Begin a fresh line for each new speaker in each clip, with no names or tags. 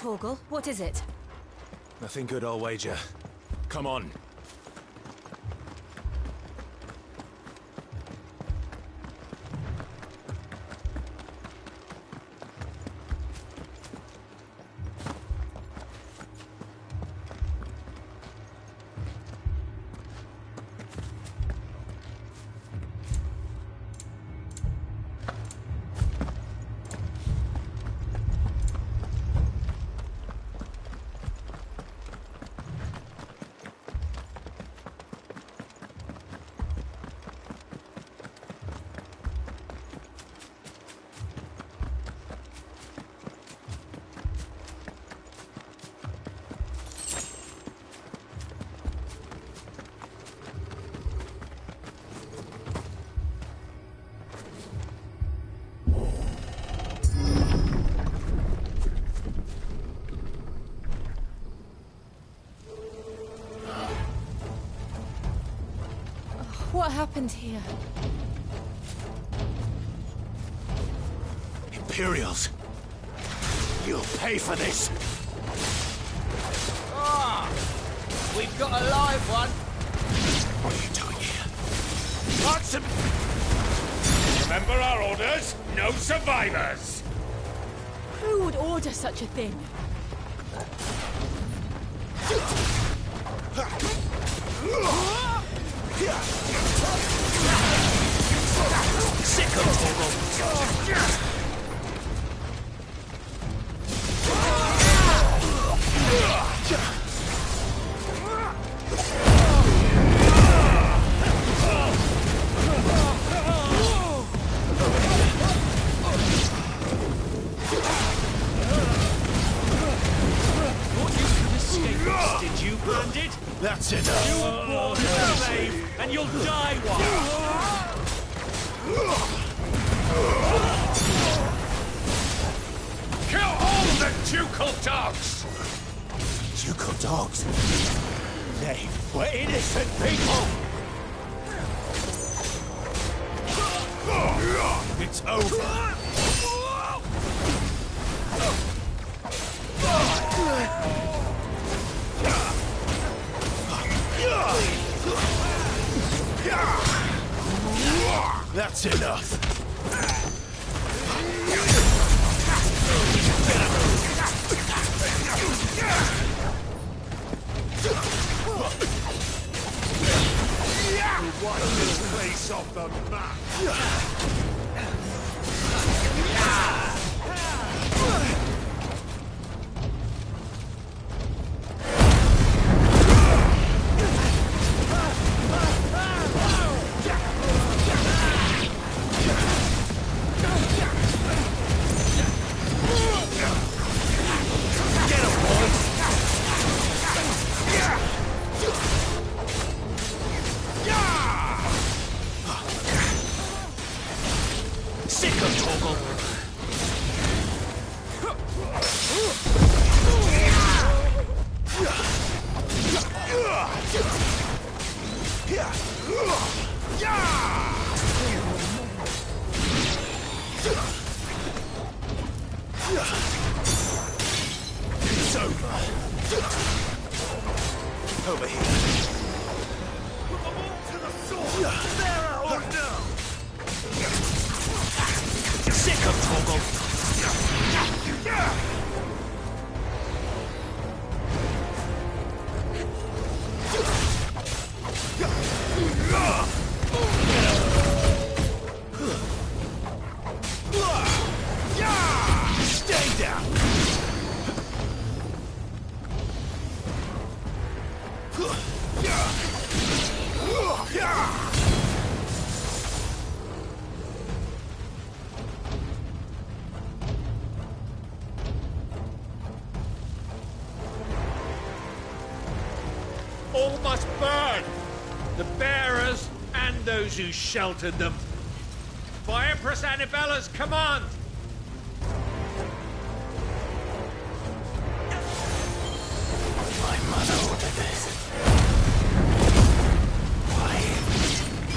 Torgal, what is it?
Nothing good, I'll wager. Come on.
What happened here?
Imperials! You'll pay for this!
Ah! We've got a live one!
What are you doing here? Answer me!
Remember our orders? No survivors!
Who would order such a thing?
Sick of Torgal!
Did you, Bandit?
That's enough!
You were born as a slave, and you'll die one! Kill all the ducal dogs!
Ducal dogs? They were innocent people! It's over! That's enough!
Wipe this place off the map! It's over. Over here. Put them all to the sword! There or no!
Sick of Torgal! Stay down!
All must burn! The bearers and those who sheltered them. By Empress Annibella's command!
My mother ordered this. Why?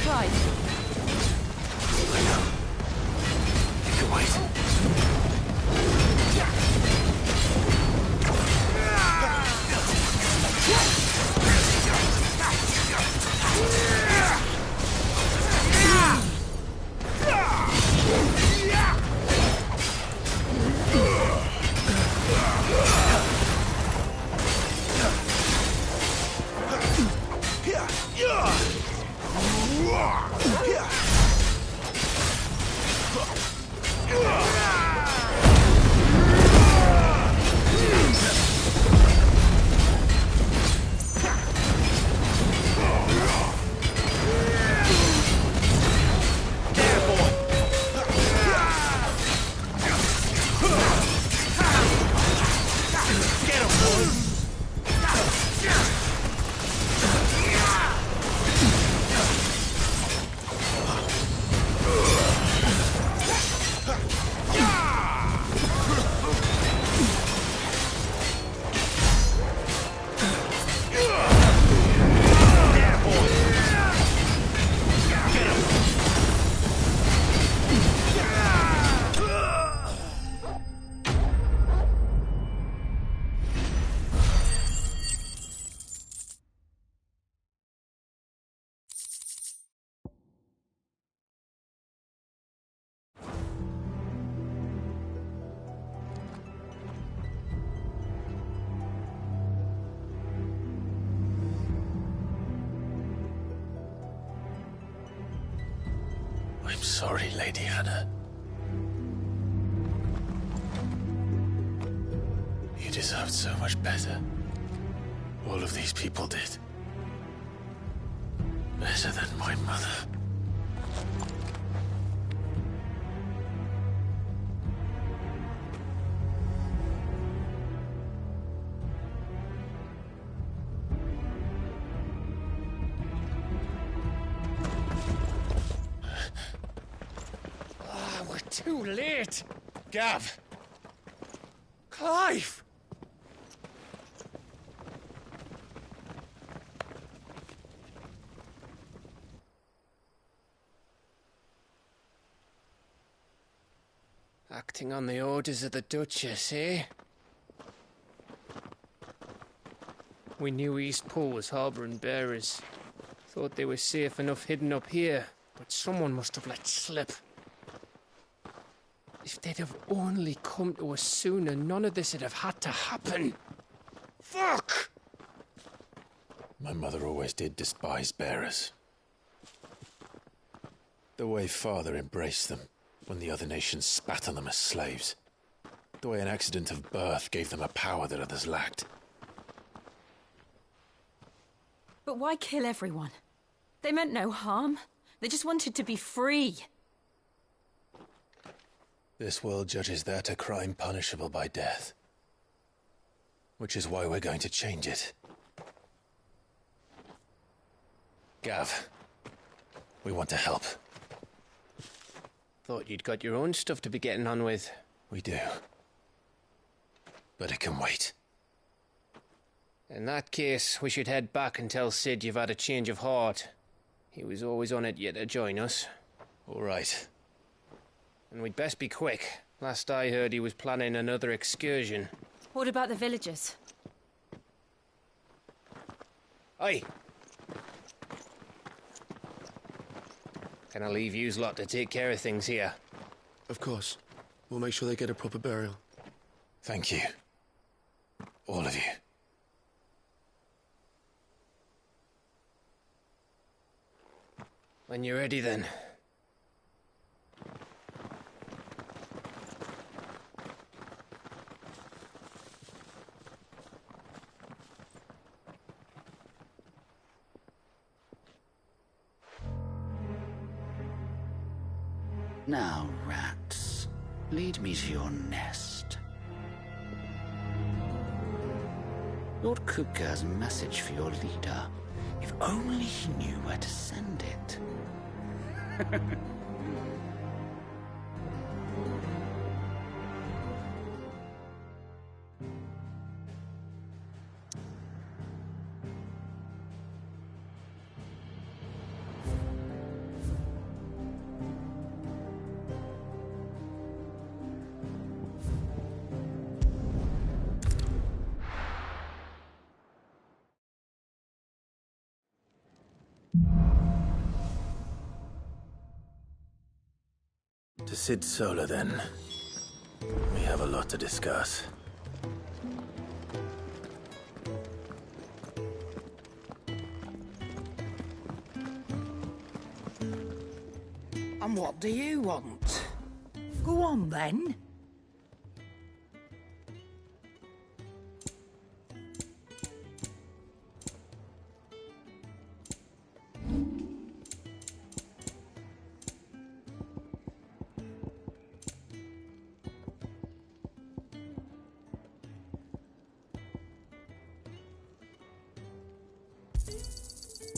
Pride.
I know. You can wait. I'm sorry, Lady Hannah. You deserved so much better. All of these people did. Better than my mother.
We're too late.
Gav!
Clive!
Acting on the orders of the Duchess, eh? We knew East Pool was harbouring bearers. Thought they were safe enough hidden up here, but someone must have let slip. If they'd have only come to us sooner, none of this would have had to happen. Fuck!
My mother always did despise bearers. The way Father embraced them when the other nations spat on them as slaves. The way an accident of birth gave them a power that others lacked.
But why kill everyone? They meant no harm. They just wanted to be free.
This world judges that a crime punishable by death. Which is why we're going to change it. Gav, we want to help.
Thought you'd got your own stuff to be getting on with.
We do. But it can wait.
In that case, we should head back and tell Sid you've had a change of heart. He was always on it yet to join us.
All right.
And we'd best be quick. Last I heard, he was planning another excursion.
What about the villagers?
Aye. Can I leave yous lot to take care of things here?
Of course. We'll make sure they get a proper burial.
Thank you. All of you.
When you're ready, then.
Now, rats, lead me to your nest. Lord Kupka has a message for your leader. If only he knew where to send it.
To Sid Solar, then. We have a lot to discuss.
And what do you want? Go on, then.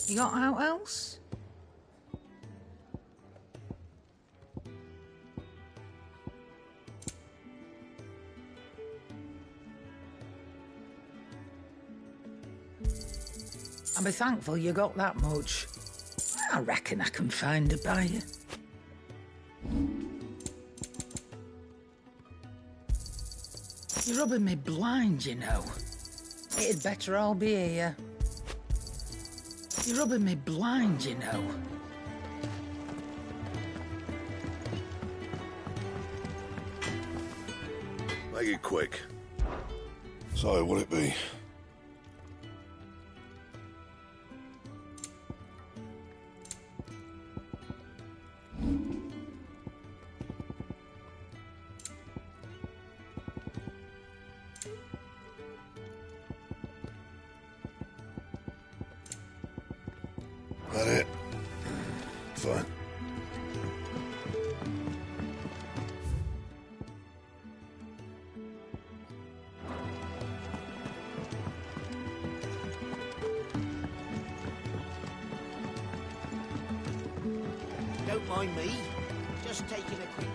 You got out else? I'll be thankful you got that much. I reckon I can find a buyer. You're rubbing me blind, you know. It'd better all be here. You're rubbing me blind, you know.
Make it quick. So, will it be? That it? Fine.
Don't mind me. Just taking a quick...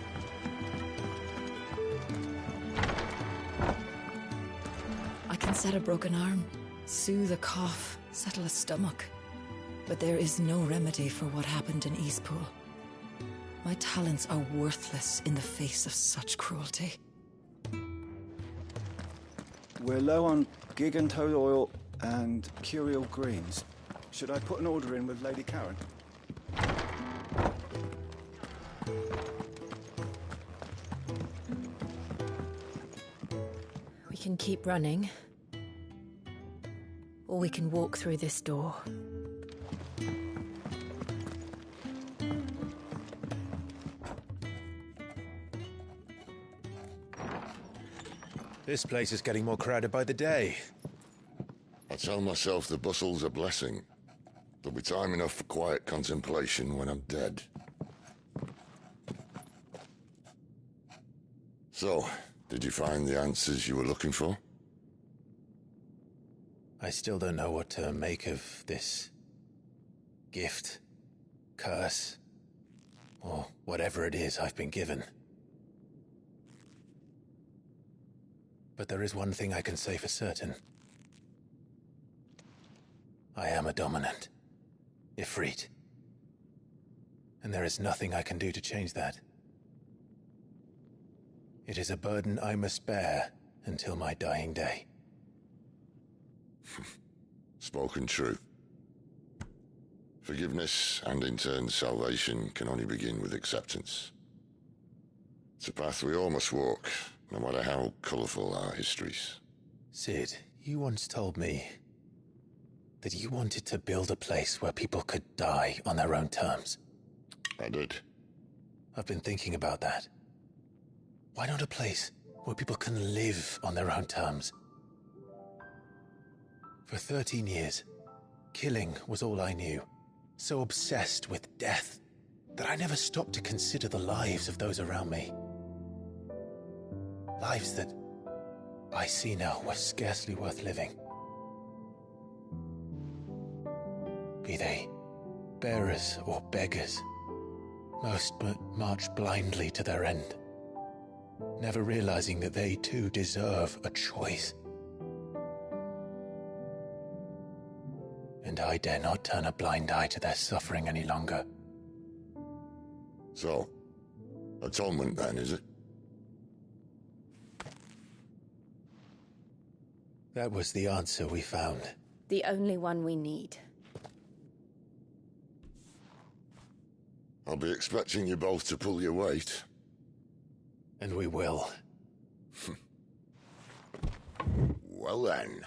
I can set a broken arm, soothe a cough, settle a stomach. But there is no remedy for what happened in Eastpool. My talents are worthless in the face of such cruelty.
We're low on gig and toad oil and curial greens. Should I put an order in with Lady Karen?
We can keep running, or we can walk through this door.
This place is getting more crowded by the day.
I tell myself the bustle's a blessing. There'll be time enough for quiet contemplation when I'm dead. So, did you find the answers you were looking for?
I still don't know what to make of this gift, curse, or whatever it is I've been given. But there is one thing I can say for certain. I am a dominant, Ifrit. And there is nothing I can do to change that. It is a burden I must bear until my dying day.
Spoken true. Forgiveness and in turn salvation can only begin with acceptance. It's a path we all must walk, no matter how colourful our histories.
Sid, you once told me that you wanted to build a place where people could die on their own terms.
I did.
I've been thinking about that. Why not a place where people can live on their own terms? For 13 years, killing was all I knew. So obsessed with death that I never stopped to consider the lives of those around me. Lives that I see now were scarcely worth living. Be they bearers or beggars, most but march blindly to their end, never realizing that they too deserve a choice. And I dare not turn a blind eye to their suffering any longer.
So, atonement then, is it?
That was the answer we found.
The only one we need.
I'll be expecting you both to pull your weight.
And we will.
Well then,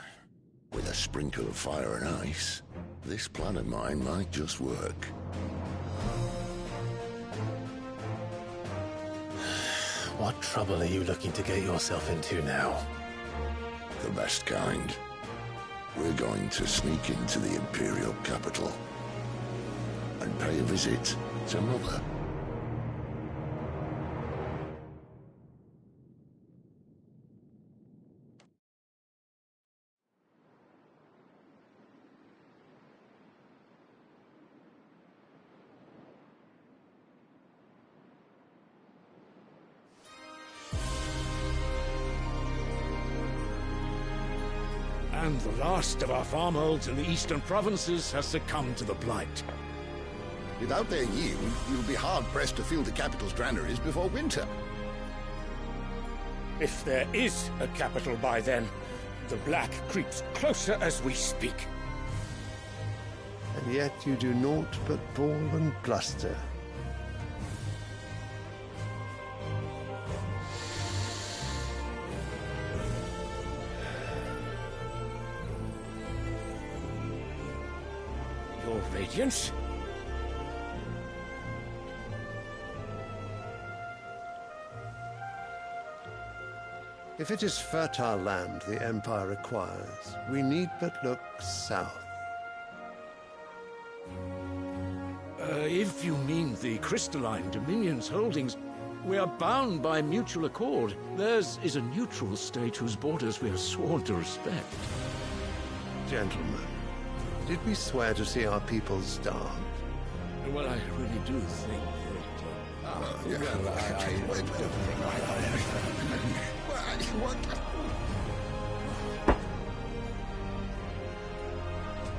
with a sprinkle of fire and ice, this plan of mine might just work.
What trouble are you looking to get yourself into now?
The best kind. We're going to sneak into the Imperial capital and pay a visit to Mother.
And the last of our farmholds in the eastern provinces has succumbed to the blight.
Without their yield, you'll be hard-pressed to fill the capital's granaries before winter.
If there is a capital by then, the black creeps closer as we speak.
And yet you do naught but bawl and bluster.
Your Radiance?
If it is fertile land the Empire requires, we need but look south.
If you mean the crystalline Dominion's holdings, we are bound by mutual accord. Theirs is a neutral state whose borders we are sworn to respect.
Gentlemen, did we swear to see our people starve?
Well, I really do think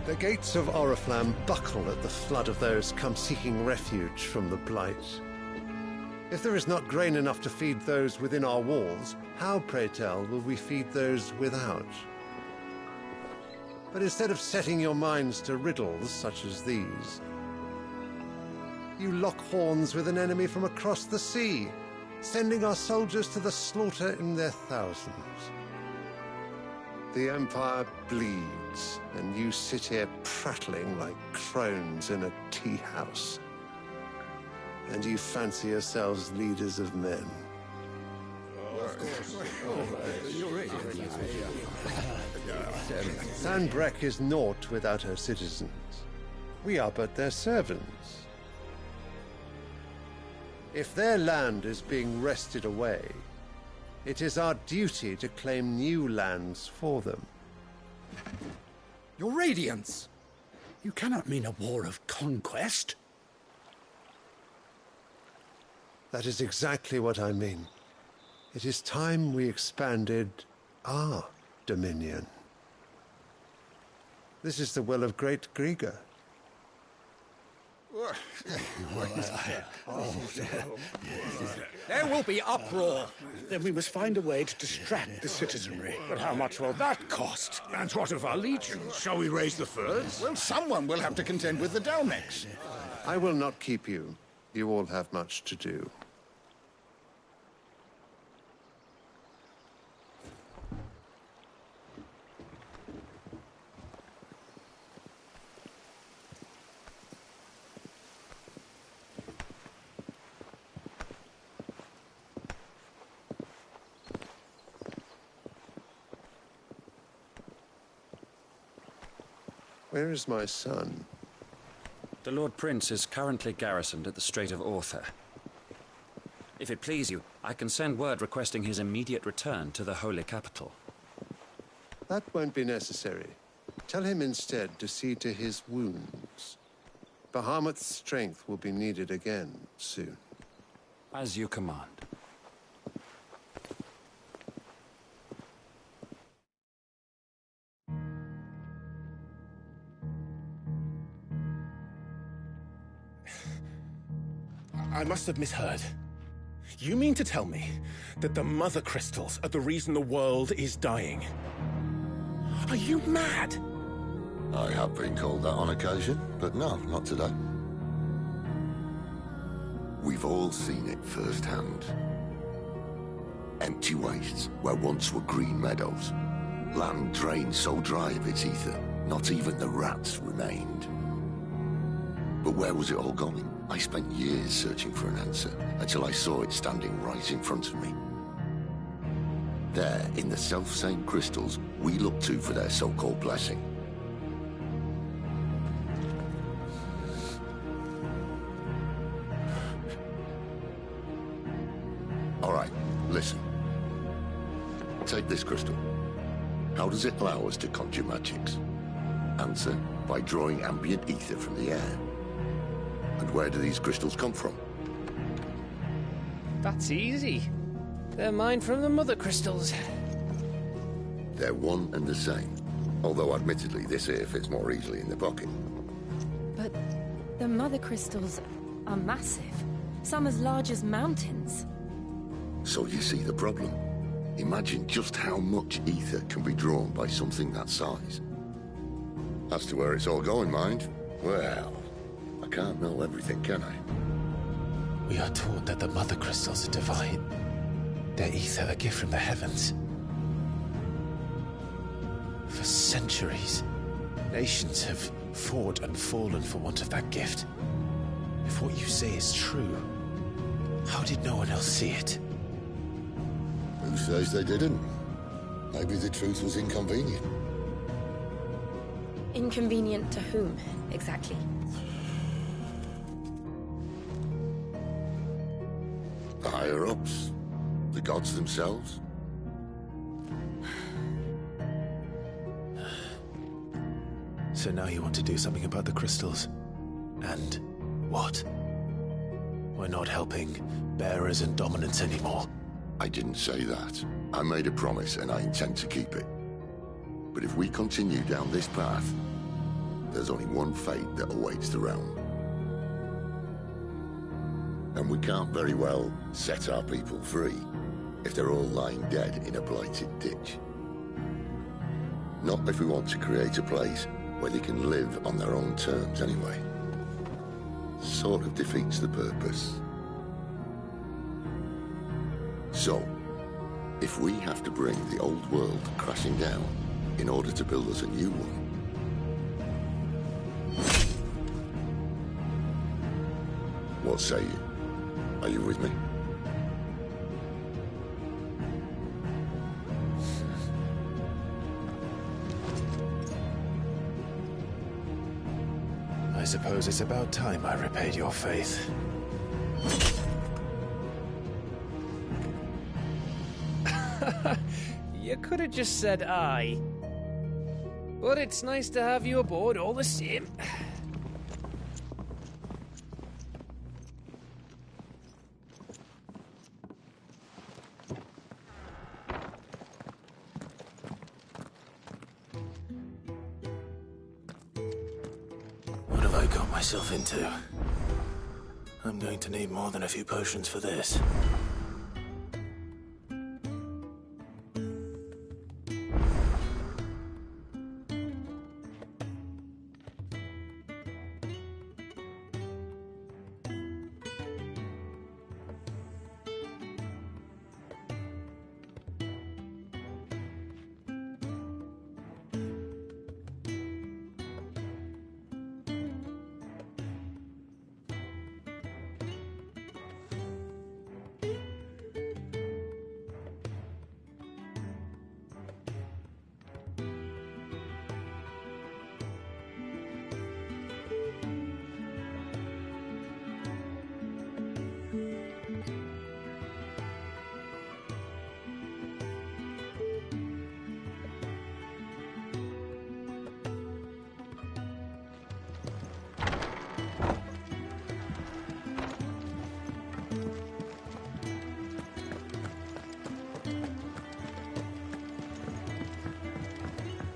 The gates of Oriflamme buckle at the flood of those come seeking refuge from the blight. If there is not grain enough to feed those within our walls, how, pray tell, will we feed those without? But instead of setting your minds to riddles such as these, you lock horns with an enemy from across the sea, sending our soldiers to the slaughter in their thousands. The Empire bleeds, and you sit here prattling like crones in a tea house. And you fancy yourselves leaders of men. Sanbreque is naught without her citizens. We are but their servants. If their land is being wrested away, it is our duty to claim new lands for them.
Your Radiance! You cannot mean a war of conquest.
That is exactly what I mean. It is time we expanded our dominion. This is the will of great Grieger.
There will be uproar. Then we must find a way to distract the citizenry.
But how much will that cost? And what of our legions? Shall we raise the furs?
Well, someone will have to contend with the Dalmex.
I will not keep you. You all have much to do. Where is my son?
The Lord Prince is currently garrisoned at the Strait of Author. If it please you, I can send word requesting his immediate return to the Holy Capital.
That won't be necessary. Tell him instead to see to his wounds. Bahamut's strength will be needed again soon.
As you command.
I must have misheard. You mean to tell me that the Mother Crystals are the reason the world is dying? Are you mad?
I have been called that on occasion, but no, not today. We've all seen it firsthand. Empty wastes where once were green meadows. Land drained so dry of its ether, not even the rats remained. But where was it all going? I spent years searching for an answer until I saw it standing right in front of me. There, in the self-same crystals we look to for their so-called blessing. All right, listen. Take this crystal. How does it allow us to conjure magics? Answer, by drawing ambient ether from the air. And where do these crystals come from?
That's easy. They're mine from the mother crystals.
They're one and the same. Although admittedly this here fits more easily in the pocket.
But the mother crystals are massive. Some as large as mountains.
So you see the problem. Imagine just how much ether can be drawn by something that size. As to where it's all going, mind, well, I can't know everything, can I?
We are taught that the mother crystals are divine. Their ether a gift from the heavens. For centuries, nations have fought and fallen for want of that gift. If what you say is true, how did no one else see it?
Who says they didn't? Maybe the truth was inconvenient.
Inconvenient to whom, exactly?
The higher-ups? The gods themselves?
So now you want to do something about the crystals. And what? We're not helping bearers and dominants anymore.
I didn't say that. I made a promise and I intend to keep it. But if we continue down this path, there's only one fate that awaits the realm. And we can't very well set our people free if they're all lying dead in a blighted ditch. Not if we want to create a place where they can live on their own terms anyway. Sort of defeats the purpose. So, if we have to bring the old world crashing down in order to build us a new one, what say you? Are you with me?
I suppose it's about time I repaid your faith.
You could have just said aye. But it's nice to have you aboard all the same.
What have I got myself into? I'm going to need more than a few potions for this.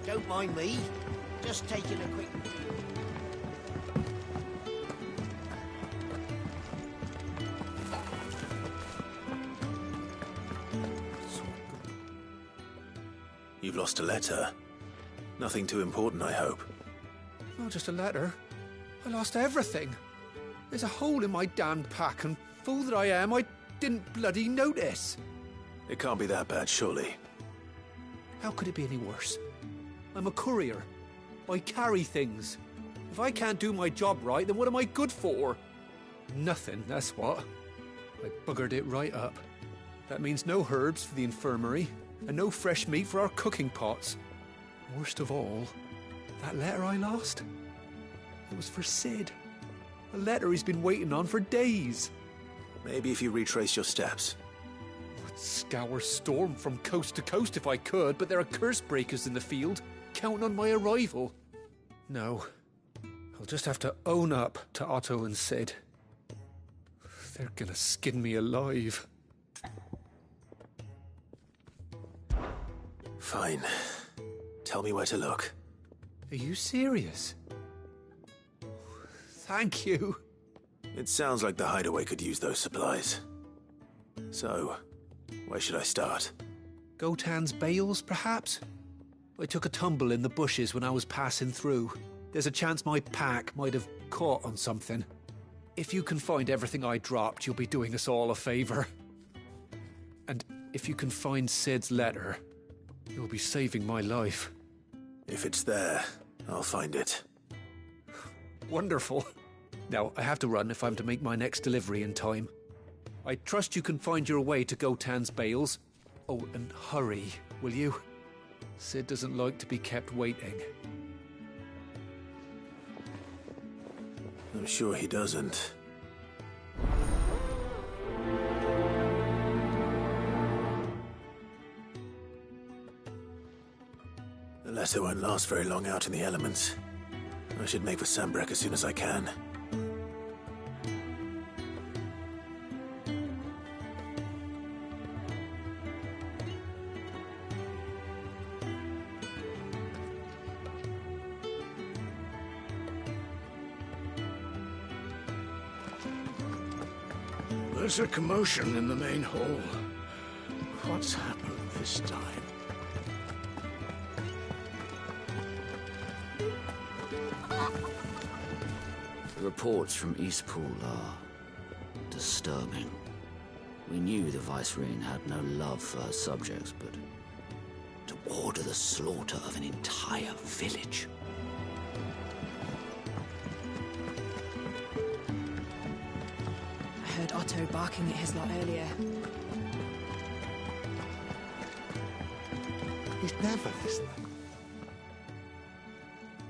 Don't mind me. Just taking a quick...
You've lost a letter. Nothing too important, I hope.
Not just a letter. I lost everything. There's a hole in my damned pack, and fool that I am, I didn't bloody notice.
It can't be that bad, surely.
How could it be any worse? I'm a courier. I carry things. If I can't do my job right, then what am I good for?
Nothing, that's what. I buggered it right up. That means no herbs for the infirmary, and no fresh meat for our cooking pots. Worst of all, that letter I lost? It was for Sid. A letter he's been waiting on for days.
Maybe if you retrace your steps.
I'd scour Storm from coast to coast if I could, but there are curse breakers in the field, counting on my arrival. No, I'll just have to own up to Otto and Sid. They're gonna skin me alive.
Fine. Tell me where to look.
Are you serious? Thank you.
It sounds like the hideaway could use those supplies. So, where should I start?
Gotan's bales, perhaps? I took a tumble in the bushes when I was passing through. There's a chance my pack might have caught on something. If you can find everything I dropped, you'll be doing us all a favour. And if you can find Sid's letter, you'll be saving my life.
If it's there, I'll find it.
Wonderful. Now, I have to run if I'm to make my next delivery in time. I trust you can find your way to Gotan's bales. Oh, and hurry, will you? Sid doesn't like to be kept waiting.
I'm sure he doesn't. The letter won't last very long out in the elements. I should make for Sambrek as soon as I can.
There's a commotion in the main hall. What's happened this time?
The reports from Eastpool are disturbing. We knew the Vicereine had no love for her subjects, but to order the slaughter of an entire village.
I heard Otto barking at his lot earlier.
He's never listening.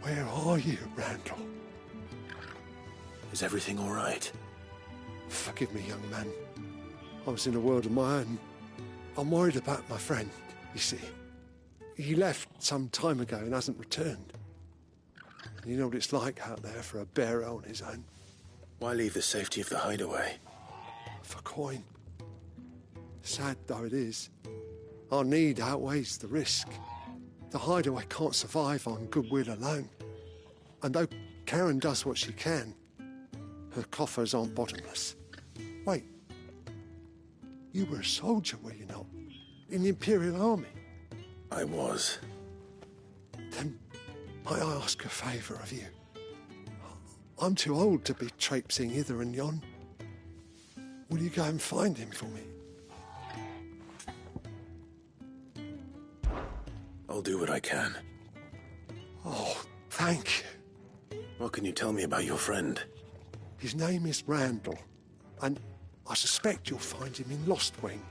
Where are you, Randall?
Is everything all right?
Forgive me, young man. I was in a world of my own. I'm worried about my friend, you see. He left some time ago and hasn't returned. And you know what it's like out there for a bearer on his own.
Why leave the safety of the hideaway?
For coin. Sad though it is, our need outweighs the risk. The hideaway can't survive on goodwill alone. And though Karen does what she can, her coffers aren't bottomless. Wait, you were a soldier, were you not? In the Imperial Army?
I was.
Then I ask a favour of you. I'm too old to be traipsing hither and yon. Will you go and find him for me?
I'll do what I can.
Oh, thank you.
What can you tell me about your friend?
His name is Randall, and I suspect you'll find him in Lostwing.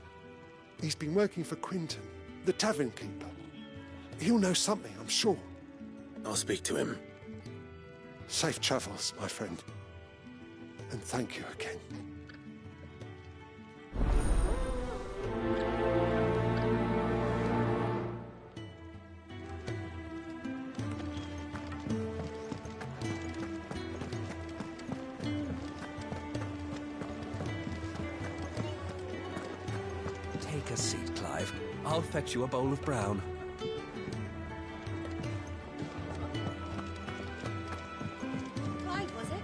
He's been working for Quinton, the tavern keeper. He'll know something, I'm sure.
I'll speak to him.
Safe travels, my friend. And thank you again.
Take a seat, Clive. I'll fetch you a bowl of brown.
Clive, was it?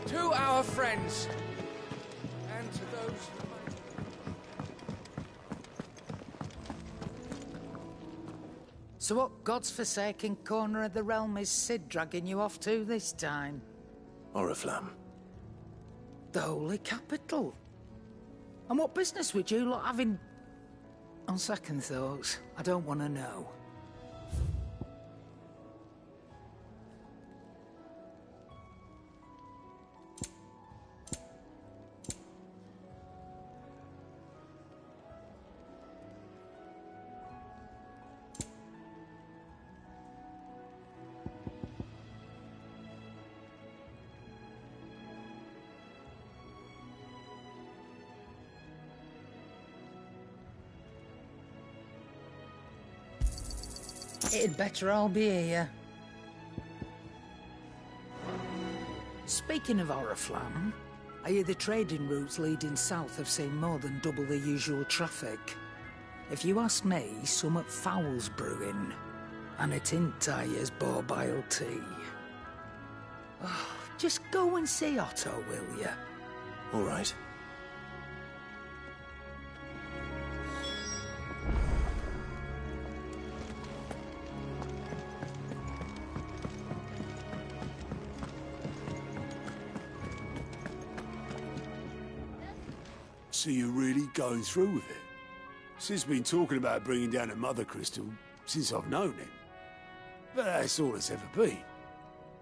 To our friends, and to those who might...
So what god's-forsaken corner of the realm is Sid dragging you off to this time?
Oriflamme.
The Holy Capital. And what business would you lot have in... On second thoughts, I don't want to know. It'd better all be here. Speaking of Oriflamme, I hear the trading routes leading south have seen more than double the usual traffic. If you ask me, somewhat foul's brewing. And a tin tyre's borbile tea. Oh, just go and see Otto, will you?
All right.
So you're really going through with it? Sid's been talking about bringing down a mother crystal since I've known him. But that's all it's ever been.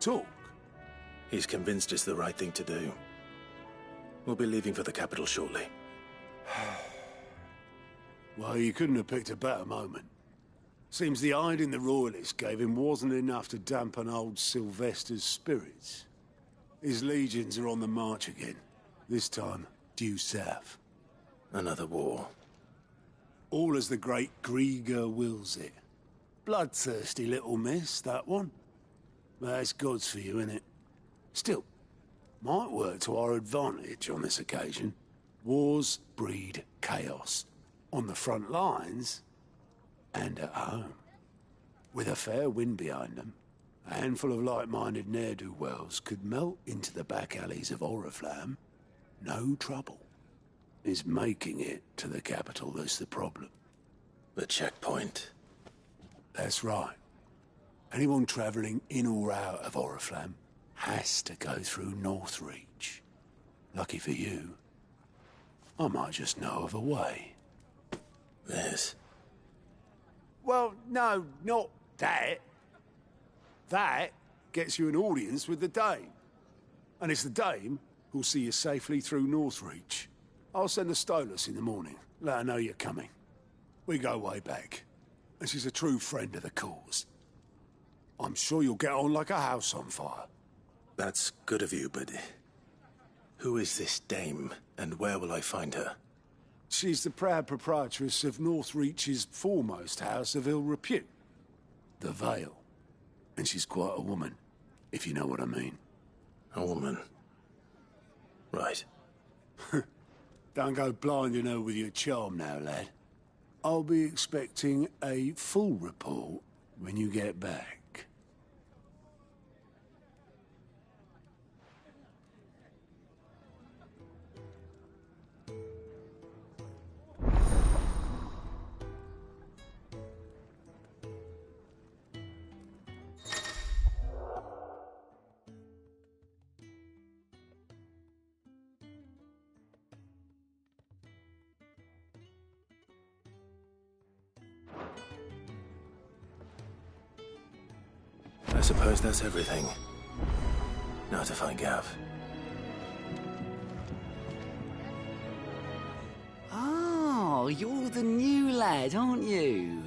Talk.
He's convinced it's the right thing to do. We'll be leaving for the capital shortly.
Well, you couldn't have picked a better moment. Seems the hiding the Royalists gave him wasn't enough to dampen old Sylvester's spirits. His legions are on the march again. This time, due south.
Another war.
All as the great Grieger wills it. Bloodthirsty little miss, that one. But that's God's for you, innit? Still, might work to our advantage on this occasion. Wars breed chaos. On the front lines, and at home. With a fair wind behind them, a handful of like-minded ne'er-do-wells could melt into the back alleys of Oriflamme. No trouble. Is making it to the capital that's the problem.
The checkpoint.
That's right. Anyone travelling in or out of Oriflamme has to go through Northreach. Lucky for you, I might just know of a way.
This?
Well, no, not that. That gets you an audience with the Dame. And it's the Dame who'll see you safely through Northreach. I'll send the Stolas in the morning. Let her know you're coming. We go way back. And she's a true friend of the cause. I'm sure you'll get on like a house on fire.
That's good of you, but... who is this Dame, and where will I find her?
She's the proud proprietress of Northreach's foremost house of ill repute. The Vale. And she's quite a woman, if you know what I mean.
A woman? Right.
Don't go blinding her with your charm now, lad. I'll be expecting a full report when you get back.
I suppose that's everything. Now to find Gav.
Oh, you're the new lad, aren't you?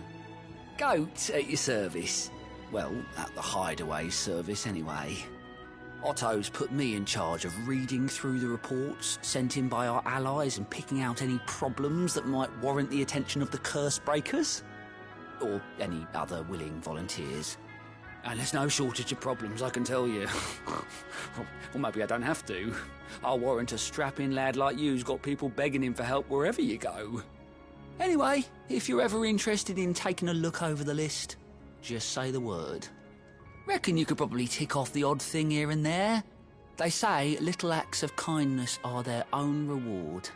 Goat at your service. Well, at the Hideaway service, anyway. Otto's put me in charge of reading through the reports sent in by our allies and picking out any problems that might warrant the attention of the curse breakers. Or any other willing volunteers. And there's no shortage of problems, I can tell you. Or maybe I don't have to. I'll warrant a strapping lad like you's got people begging him for help wherever you go. Anyway, if you're ever interested in taking a look over the list, just say the word. Reckon you could probably tick off the odd thing here and there. They say little acts of kindness are their own reward.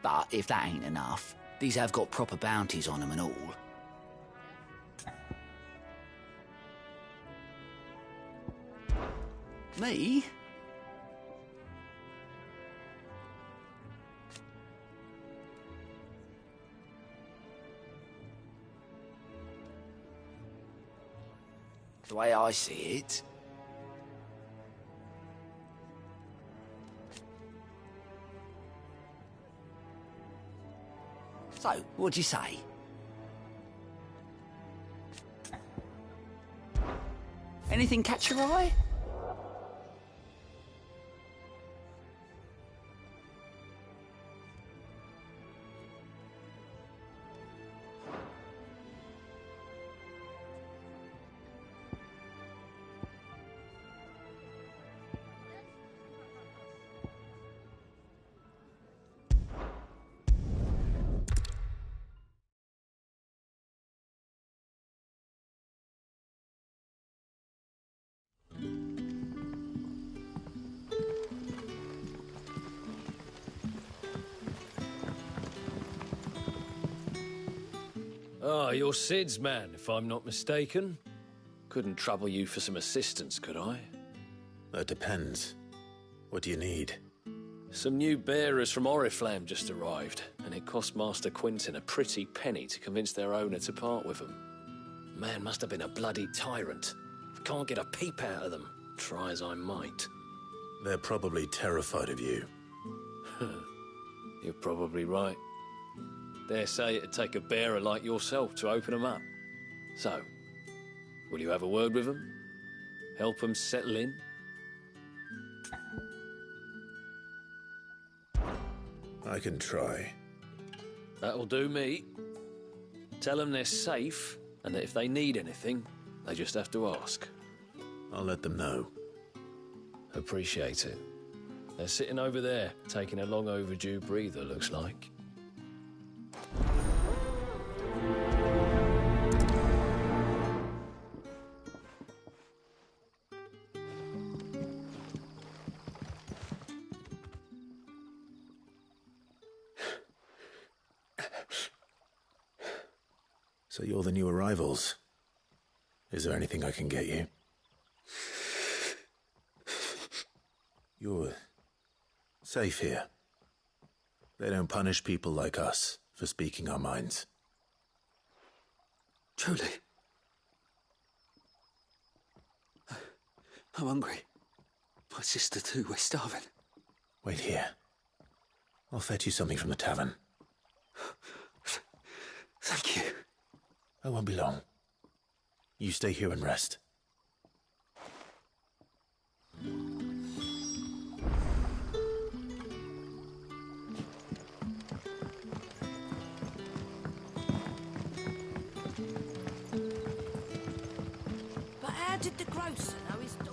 But if that ain't enough, these have got proper bounties on them and all.
Me? The way I see it... So, what'd you say? Anything catch your eye?
Ah, you're Sid's man, if I'm not mistaken. Couldn't trouble you for some assistance, could I?
That depends. What do you need?
Some new bearers from Oriflamme just arrived, and it cost Master Quinton a pretty penny to convince their owner to part with them. Man must have been a bloody tyrant. I can't get a peep out of them, try as I might.
They're probably terrified of you.
You're probably right. Dare say it'd take a bearer like yourself to open them up. So, will you have a word with them? Help them settle in?
I can try.
That'll do me. Tell them they're safe, and that if they need anything, they just have to ask.
I'll let them know.
Appreciate it. They're sitting over there, taking a long overdue breather, looks like.
So you're the new arrivals. Is there anything I can get you? You're safe here. They don't punish people like us for speaking our minds.
Truly. I'm hungry. My sister too, we're starving.
Wait here. I'll fetch you something from the tavern.
Thank you.
I won't be long. You stay here and rest.
But how did the grocer know his daughter?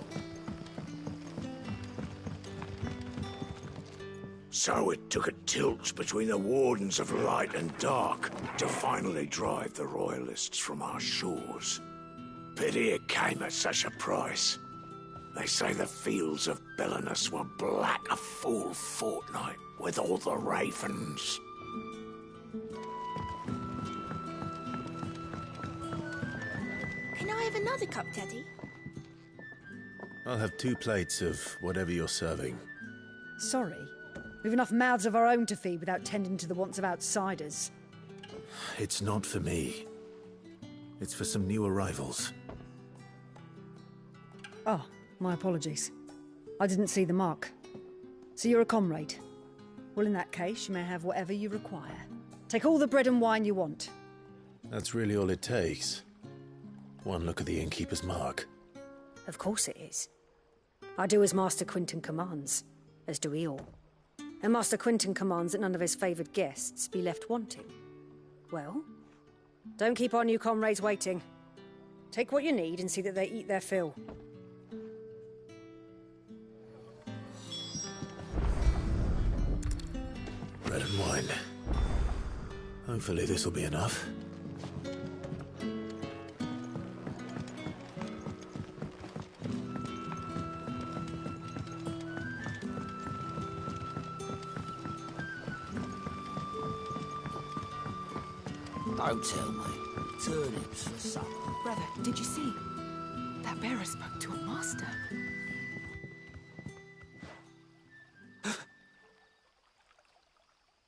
So it took a tilt between the Wardens of Light and Dark to finally drive the Royalists from our shores. Pity it came at such a price. They say the fields of Belenus were black a full fortnight with all the ravens.
Can I have another cup, Daddy?
I'll have 2 plates of whatever you're serving.
Sorry. We've enough mouths of our own to feed without tending to the wants of outsiders.
It's not for me. It's for some new arrivals.
Oh, my apologies. I didn't see the mark. So you're a comrade? Well, in that case, you may have whatever you require. Take all the bread and wine you want.
That's really all it takes. One look at the innkeeper's mark.
Of course it is. I do as Master Quinton commands, as do we all. And Master Quinton commands that none of his favoured guests be left wanting. Well, don't keep our new comrades waiting. Take what you need and see that they eat their fill.
Bread and wine. Hopefully this will be enough.
Don't tell me. Turnips for supper.
Brother, did you see? That bearer spoke to a master.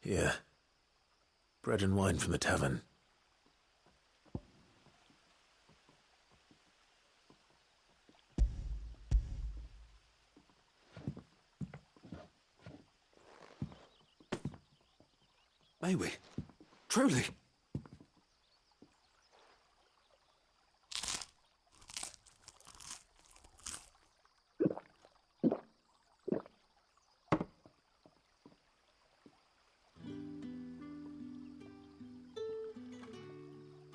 Here. Bread and wine from the tavern.
May we? Truly?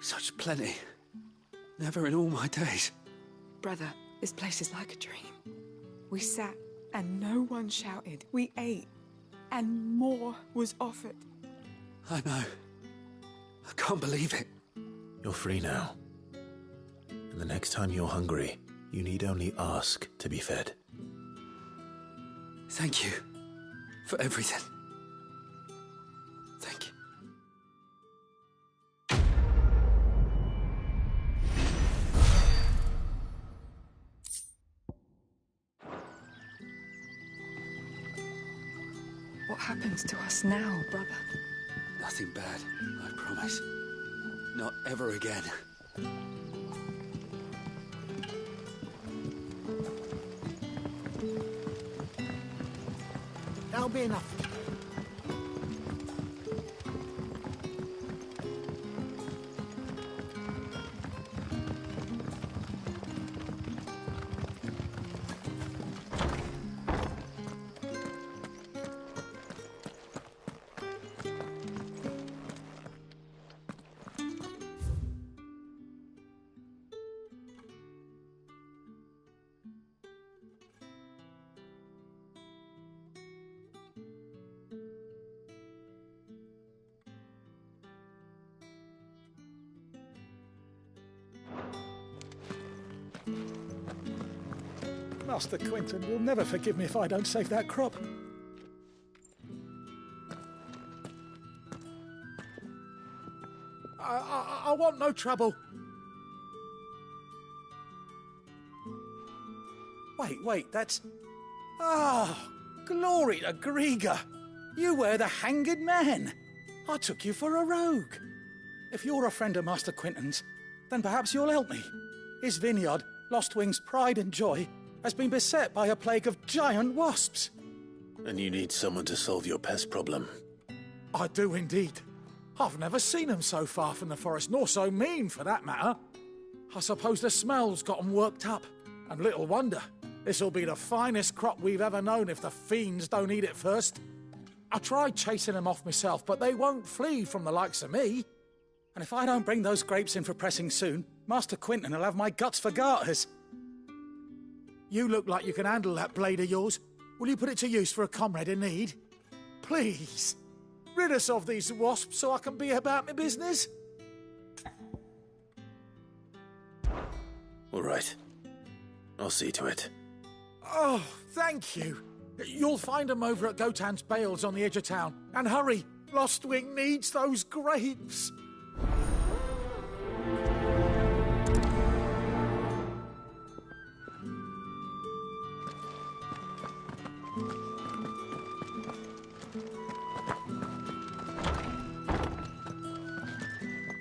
Such plenty. Never in all my days.
Brother, this place is like a dream. We sat and no one shouted. We ate and more was offered.
I know. I can't believe it.
You're free now. And the next time you're hungry, you need only ask to be fed.
Thank you for everything. Thank you.
What happens to us now, brother?
Nothing bad, I promise. Not ever again.
That'll be enough.
Master Quinton will never forgive me if I don't save that crop. I want no trouble. Wait, that's... Ah, glory to Grieger. You were the hanged man. I took you for a rogue. If you're a friend of Master Quinton's, then perhaps you'll help me. His vineyard, Lostwing's pride and joy, has been beset by a plague of giant wasps.
And you need someone to solve your pest problem.
I do indeed. I've never seen them so far from the forest, nor so mean, for that matter. I suppose the smell's got them worked up. And little wonder. This'll be the finest crop we've ever known if the fiends don't eat it first. I tried chasing them off myself, but they won't flee from the likes of me. And if I don't bring those grapes in for pressing soon, Master Quinton will have my guts for garters. You look like you can handle that blade of yours. Will you put it to use for a comrade in need? Please, rid us of these wasps so I can be about my business.
All right. I'll see to it.
Oh, thank you. You'll find them over at Gotan's Bales on the edge of town. And hurry, Lostwing needs those grapes.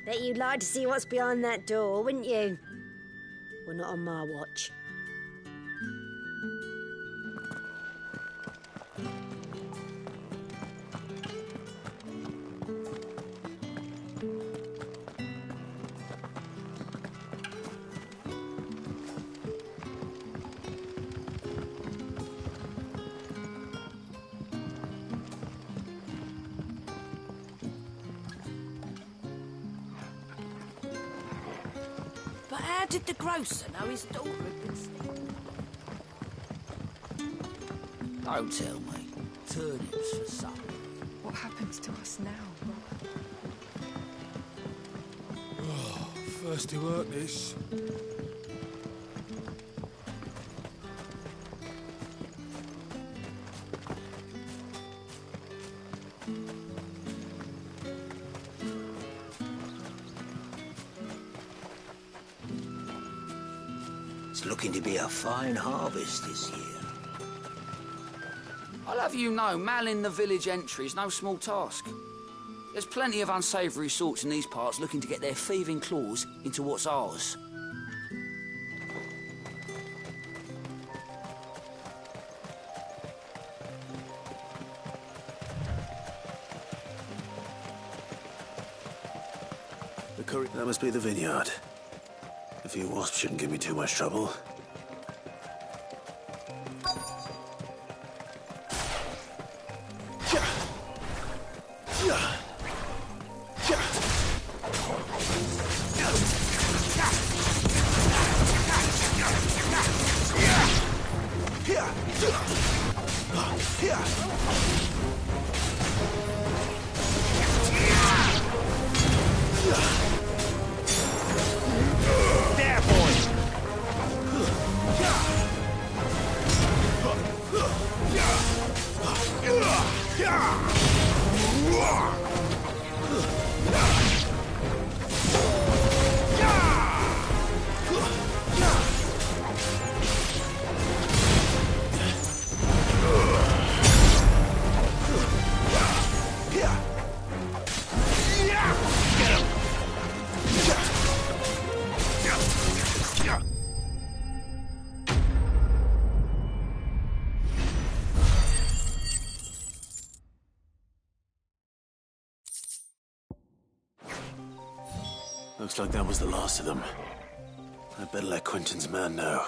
Bet you'd like to see what's behind that door, wouldn't you? Well, not on my watch.
But how did the grocer know his daughter had been sneaking?
Don't tell me. Turnips for supper.
What happens to us now, brother?
Oh, thirsty work, this.
It's looking to be a fine harvest this year.
I'll have you know, manning the village entry is no small task. There's plenty of unsavoury sorts in these parts looking to get their thieving claws into what's ours.
That must be the vineyard. A few wasps shouldn't give me too much trouble. Looks like that was the last of them. I'd better let Quentin's man know.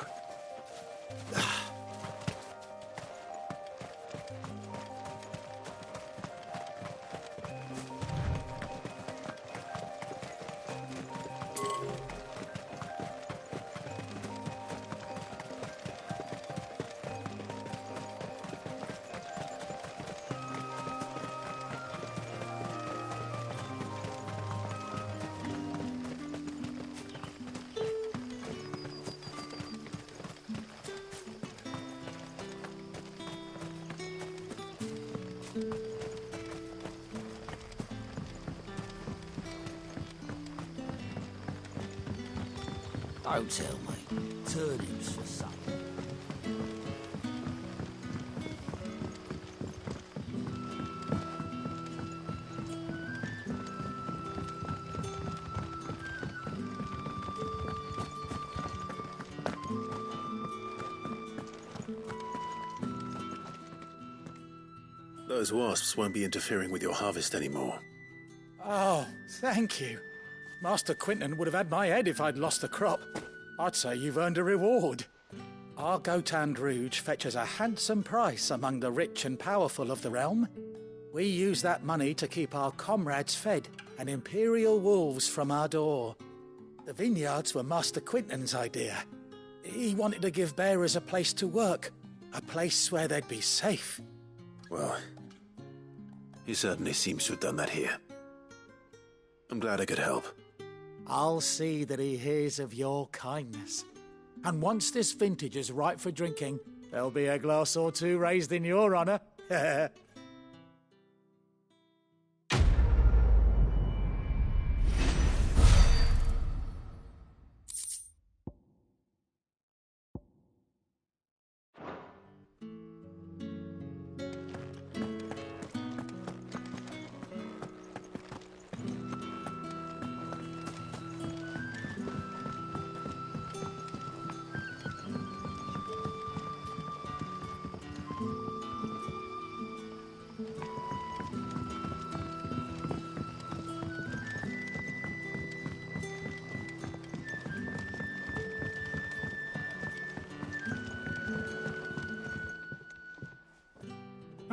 Don't tell me. Turnips for supper.
Those wasps won't be interfering with your harvest anymore.
Oh, thank you. Master Quinton would have had my head if I'd lost the crop. I'd say you've earned a reward. Our Gotand Rouge fetches a handsome price among the rich and powerful of the realm. We use that money to keep our comrades fed and imperial wolves from our door. The vineyards were Master Quinton's idea. He wanted to give bearers a place to work, a place where they'd be safe.
Well, he certainly seems to have done that here. I'm glad I could help.
I'll see that he hears of your kindness. And once this vintage is ripe for drinking, there'll be a glass or two raised in your honour.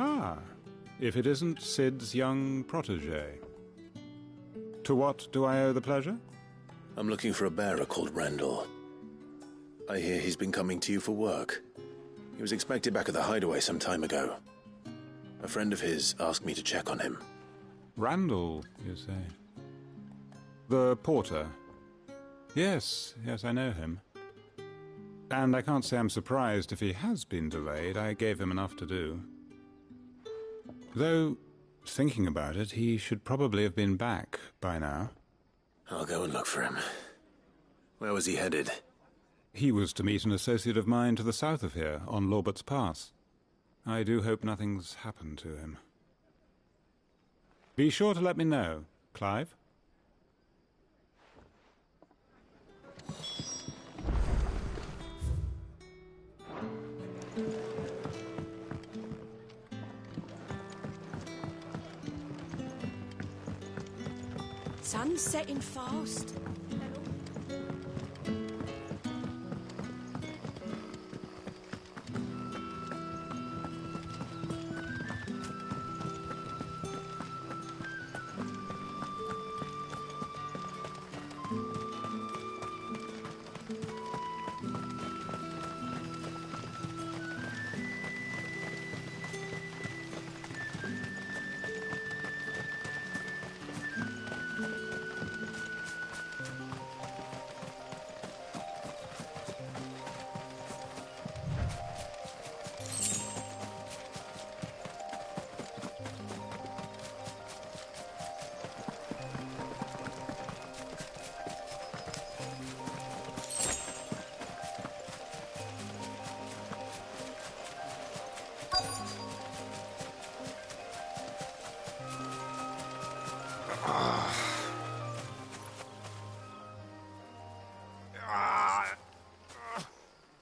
Ah, if it isn't Sid's young protege. To what do I owe the pleasure?
I'm looking for a bearer called Randall. I hear he's been coming to you for work. He was expected back at the hideaway some time ago. A friend of his asked me to check on him.
Randall, you say? The porter? Yes, I know him. And I can't say I'm surprised if he has been delayed. I gave him enough to do. Though, thinking about it, he should probably have been back by now.
I'll go and look for him. Where was he headed?
He was to meet an associate of mine to the south of here, on Lorbert's Pass. I do hope nothing's happened to him. Be sure to let me know, Clive.
Sun's setting fast.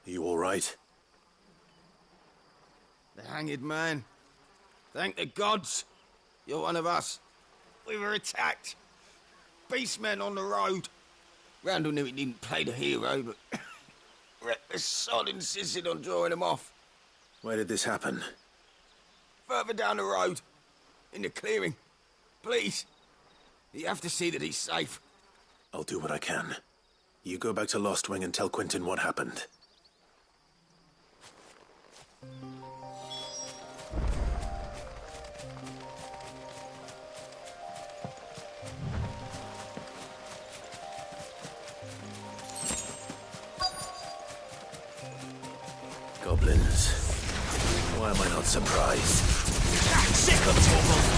You all right?
The hanged man. Thank the gods. You're one of us. We were attacked. Beastmen on the road. Randall knew he didn't play the hero, but reckless sod insisted on drawing him off.
Where did this happen?
Further down the road. In the clearing. Please. You have to see that he's safe.
I'll do what I can. You go back to Lost Wing and tell Quentin what happened. Goblins. Why am I not surprised?
Sick of trouble!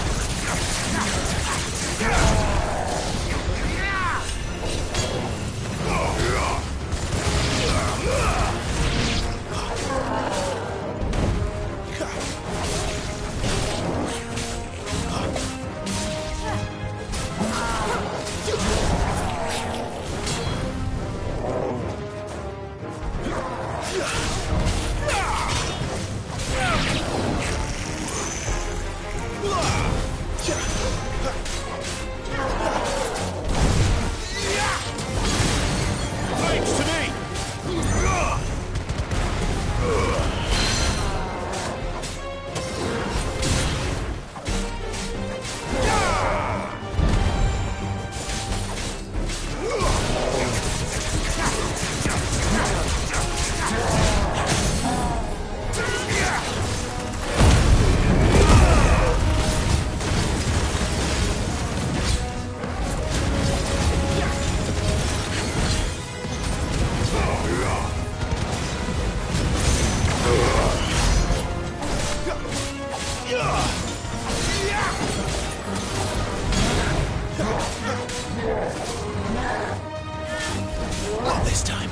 Not this time.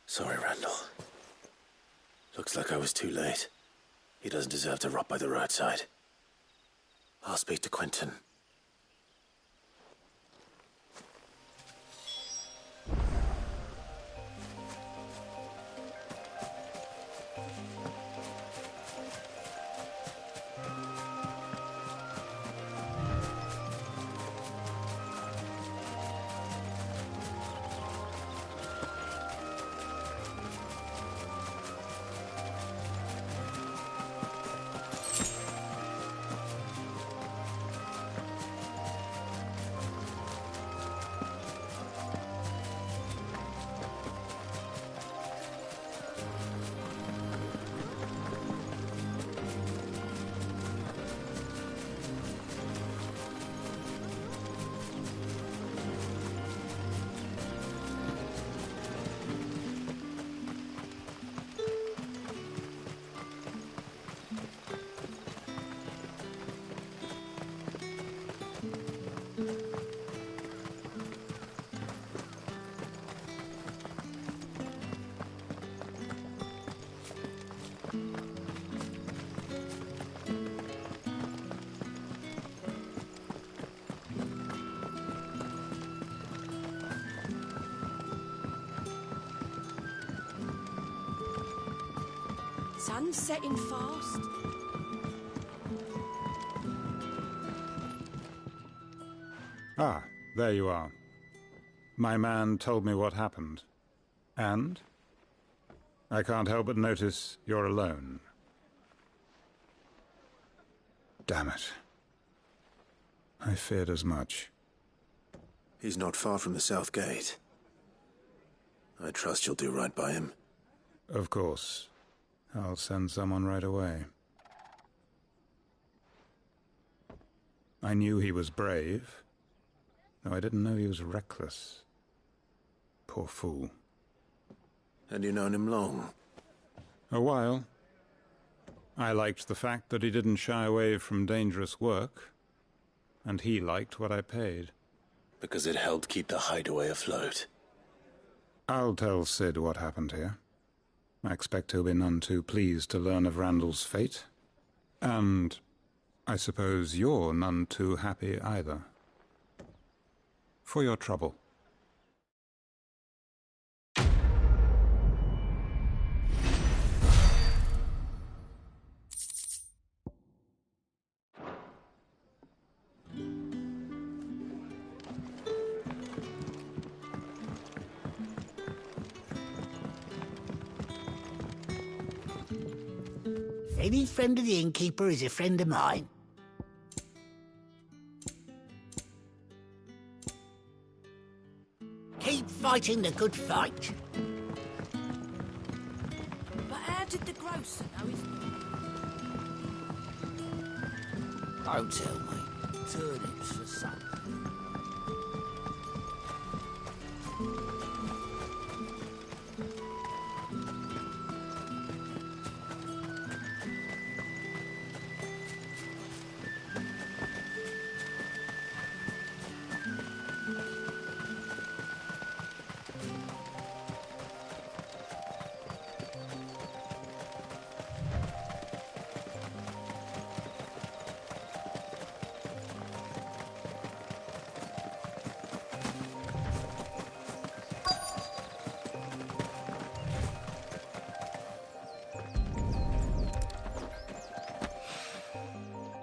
Sorry, Randall. Looks like I was too late. He doesn't deserve to rot by the roadside. I'll speak to Quentin.
Sun's setting fast.
Ah, there you are. My man told me what happened. And? I can't help but notice you're alone. Damn it. I feared as much.
He's not far from the south gate. I trust you'll do right by him.
Of course. I'll send someone right away. I knew he was brave, though I didn't know he was reckless. Poor fool.
Had you known him long?
A while. I liked the fact that he didn't shy away from dangerous work, and he liked what I paid.
Because it helped keep the hideaway afloat.
I'll tell Sid what happened here. I expect he'll be none too pleased to learn of Randall's fate. And I suppose you're none too happy either. For your trouble.
Any friend of the innkeeper is a friend of mine. Keep fighting the good fight.
But how did the grocer know his...
Don't tell me. Turnips for supper.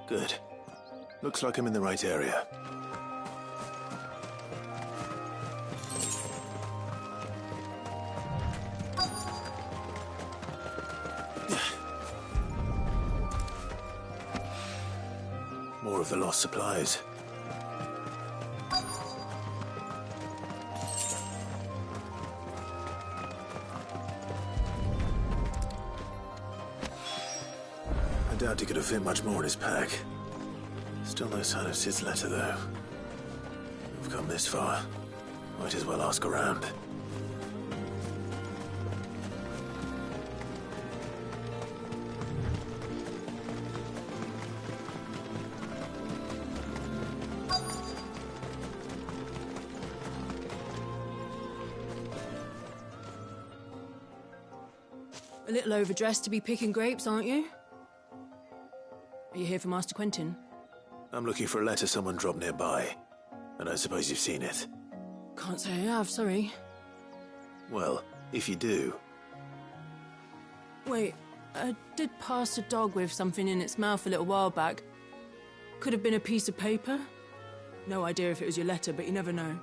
Good. Looks like I'm in the right area. More of the lost supplies. I doubt he could have fit much more in his pack. Still no sign of Sid's letter, though. We've come this far. Might as well ask around.
A little overdressed to be picking grapes, aren't you?
Are you here for Master Quentin?
I'm looking for a letter someone dropped nearby. I don't suppose you've seen it.
Can't say I have, sorry.
Well, if you do...
Wait, I did pass a dog with something in its mouth a little while back. Could have been a piece of paper. No idea if it was your letter, but you never know.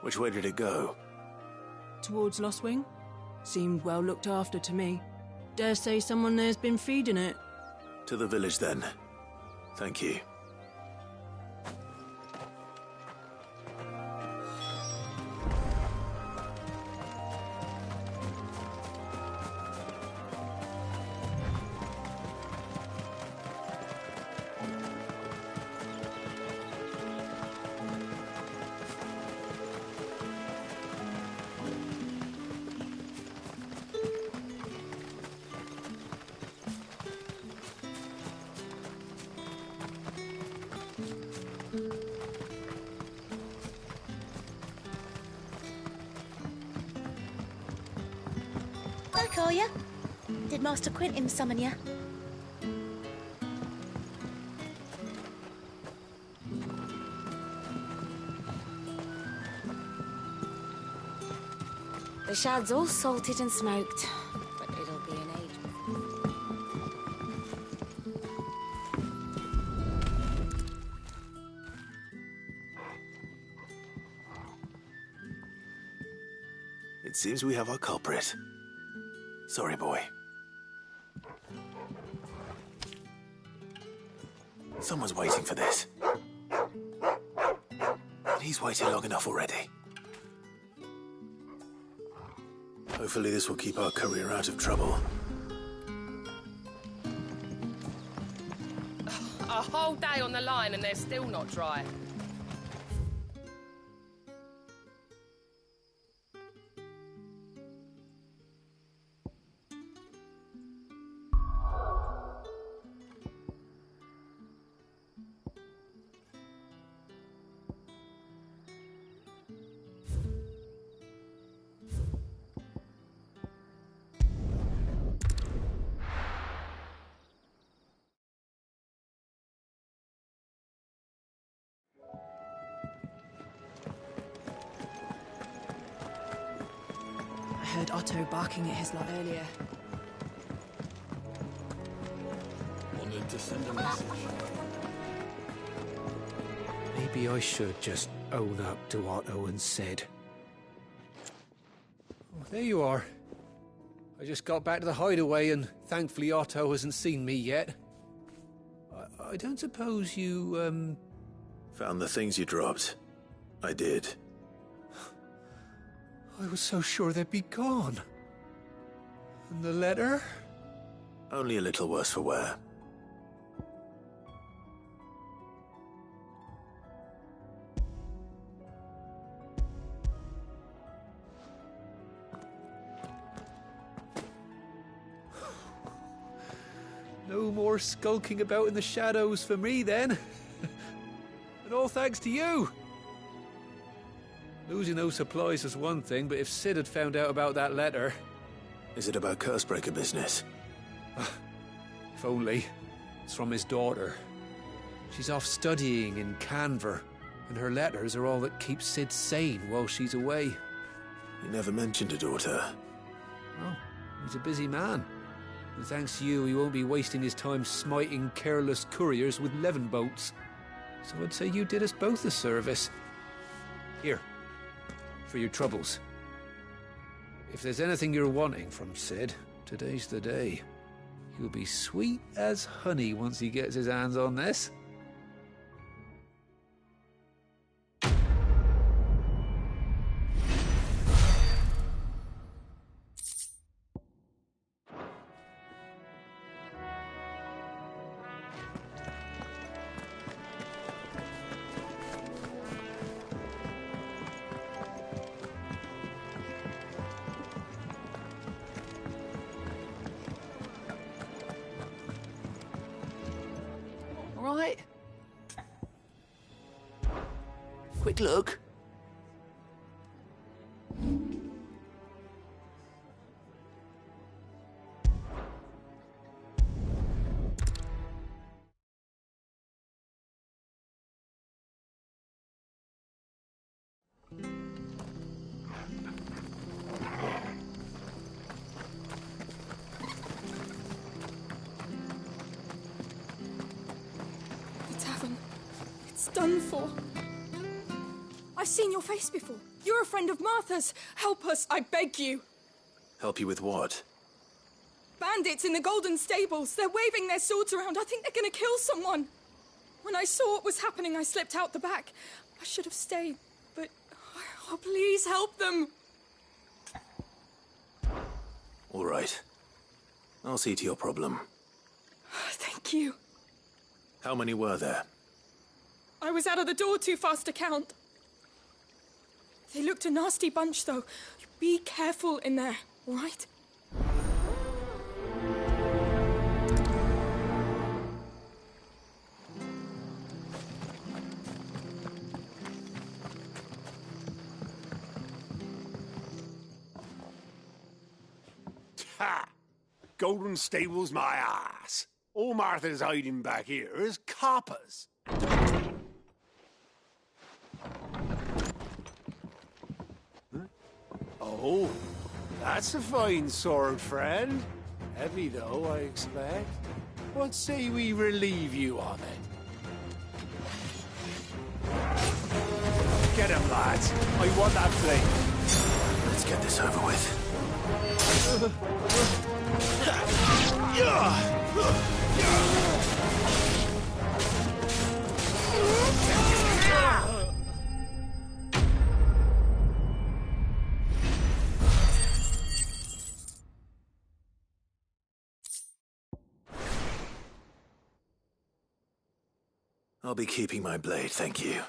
Which way did it go?
Towards Lost Wing. Seemed well looked after to me. Dare say someone there's been feeding it.
To the village, then. Thank you.
Back, are ya? Did Master Quentin summon ya? The shad's all salted and smoked, but it'll be an age before.
It seems we have our culprit. Sorry, boy. Someone's waiting for this. And he's waited long enough already. Hopefully this will keep our career out of trouble.
A whole day on the line and they're still not dry.
I heard Otto barking at his lot earlier.
Wanted to send a message.
Maybe I should just own up to what Owen said. Oh, there you are. I just got back to the hideaway and thankfully Otto hasn't seen me yet. I don't suppose you,
Found the things you dropped. I did.
I was so sure they'd be gone. And the letter?
Only a little worse for wear.
No more skulking about in the shadows for me, then. And all thanks to you. Losing those supplies is one thing, but if Sid had found out about that letter...
Is it about Cursebreaker business?
If only. It's from his daughter. She's off studying in Canver, and her letters are all that keep Sid sane while she's away.
You never mentioned a daughter.
Oh, he's a busy man. And thanks to you, he won't be wasting his time smiting careless couriers with levin boats. So I'd say you did us both a service. Here, for your troubles. If there's anything you're wanting from Sid, today's the day. He'll be sweet as honey once he gets his hands on this.
All right. Quick look.
It's done for. I've seen your face before. You're a friend of Martha's. Help us, I beg you.
Help you with what?
Bandits in the Golden Stables. They're waving their swords around. I think they're gonna kill someone. When I saw what was happening, I slipped out the back. I should have stayed, but... Oh, please help them.
All right. I'll see to your problem.
Thank you.
How many were there?
I was out of the door too fast to count. They looked a nasty bunch, though. Be careful in there, all right?
Ha! Golden Stables my ass. All Martha's hiding back here is coppers. Huh? Oh, that's a fine sword, friend. Heavy, though, I expect. What say we relieve you of it? Get him, lads. I want that blade.
Let's get this over with. I'll be keeping my blade, thank you.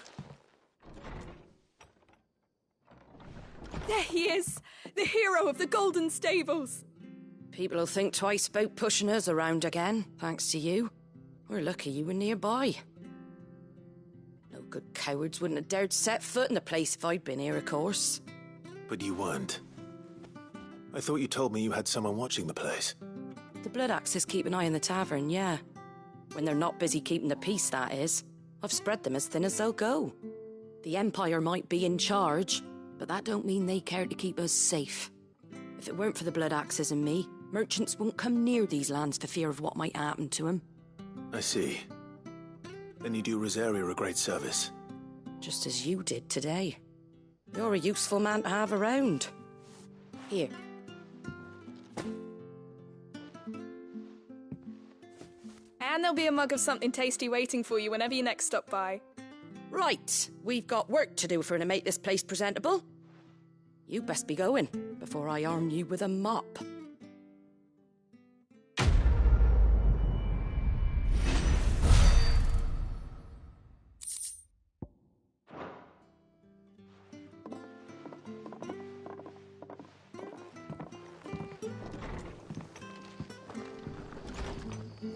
There he is, the hero of the Golden Stables.
People will think twice about pushing us around again, thanks to you. We're lucky you were nearby. No good cowards wouldn't have dared set foot in the place if I'd been here, of course.
But you weren't. I thought you told me you had someone watching the place.
The Blood Axes keep an eye on the tavern, yeah. When they're not busy keeping the peace, that is. I've spread them as thin as they'll go. The Empire might be in charge, but that don't mean they care to keep us safe. If it weren't for the Blood Axes and me, merchants won't come near these lands for fear of what might happen to them.
I see. Then you do Rosaria a great service.
Just as you did today. You're a useful man to have around. Here.
And there'll be a mug of something tasty waiting for you whenever you next stop by.
Right, we've got work to do for to make this place presentable. You best be going, before I arm you with a mop.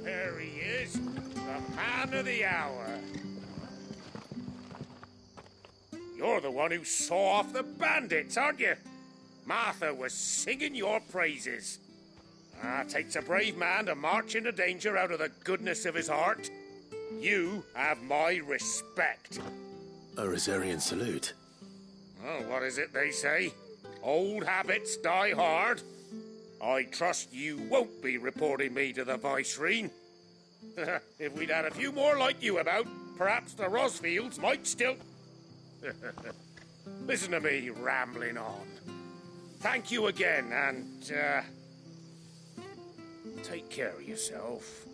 There he is, the man of the hour. You're the one who saw off the bandits, aren't you? Martha was singing your praises. Takes a brave man to march into danger out of the goodness of his heart. You have my respect.
A Rosarian salute.
Oh, what is it they say? Old habits die hard. I trust you won't be reporting me to the Viceroy. If we'd had a few more like you about, perhaps the Rosfields might still... Listen to me rambling on. Thank you again, and, take care of yourself.